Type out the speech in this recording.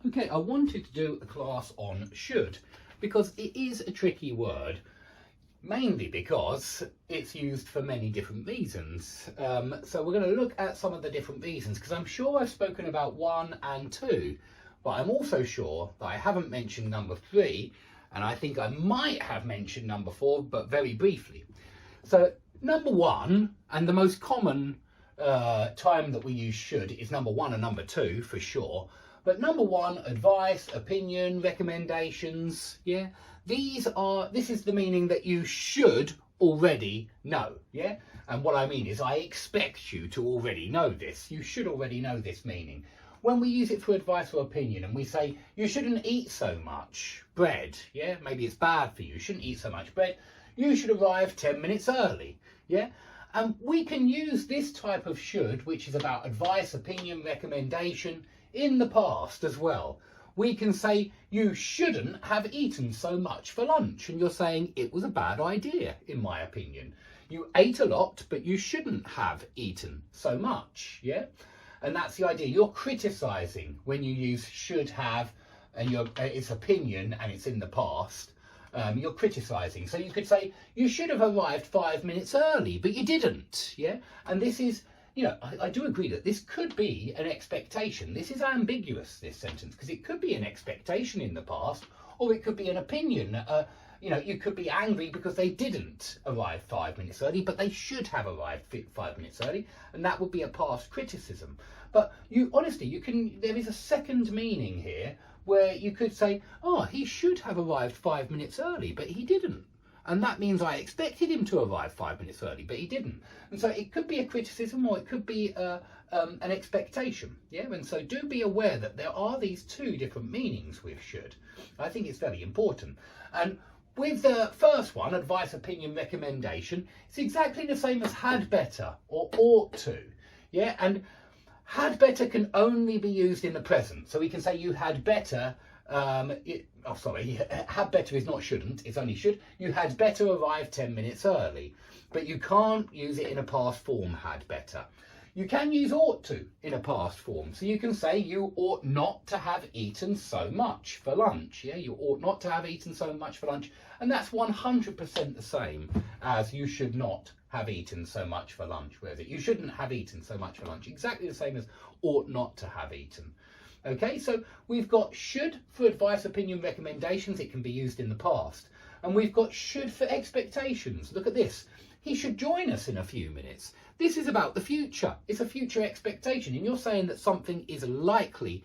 Okay, I wanted to do a class on should because it is a tricky word, mainly because it's used for many different reasons. So we're going to look at some of the different reasons because I'm sure I've spoken about 1 and 2, but I'm also sure that I haven't mentioned number 3, and I think I might have mentioned number 4, but very briefly. So number 1, and the most common time that we use should is number 1 and number 2 for sure. But number 1, advice, opinion, recommendations, yeah, this is the meaning that you should already know, yeah? And what I mean is I expect you to already know this. You should already know this meaning. When we use it for advice or opinion and we say you shouldn't eat so much bread, yeah, maybe it's bad for you, you shouldn't eat so much bread, you should arrive 10 minutes early, yeah? And we can use this type of should, which is about advice, opinion, recommendation, in the past as well. We can say you shouldn't have eaten so much for lunch, and you're saying it was a bad idea in my opinion. You ate a lot, but you shouldn't have eaten so much, yeah? And that's the idea. You're criticizing when you use should have and it's opinion and it's in the past. You're criticizing. So you could say you should have arrived 5 minutes early, but you didn't, yeah? And this is, you know, I do agree that this could be an expectation. This is ambiguous, this sentence, because it could be an expectation in the past, or it could be an opinion. You know, you could be angry because they didn't arrive 5 minutes early, but they should have arrived 5 minutes early, and that would be a past criticism. But honestly, there is a second meaning here where you could say, oh, he should have arrived 5 minutes early, but he didn't. And that means I expected him to arrive 5 minutes early, but he didn't. And so it could be a criticism or it could be an expectation. Yeah, and so do be aware that there are these two different meanings with should. I think it's very important. And with the first one, advice, opinion, recommendation, it's exactly the same as had better or ought to. Yeah, and had better can only be used in the present. So we can say you had better. Had better is not shouldn't, it's only should. You had better arrive 10 minutes early, but you can't use it in a past form, had better. You can use ought to in a past form. So you can say you ought not to have eaten so much for lunch. Yeah, you ought not to have eaten so much for lunch. And that's 100% the same as you should not have eaten so much for lunch. Whereas you shouldn't have eaten so much for lunch. Exactly the same as ought not to have eaten. Okay, so we've got should for advice, opinion, recommendations. It can be used in the past. And we've got should for expectations. Look at this. He should join us in a few minutes. This is about the future. It's a future expectation. And you're saying that something is likely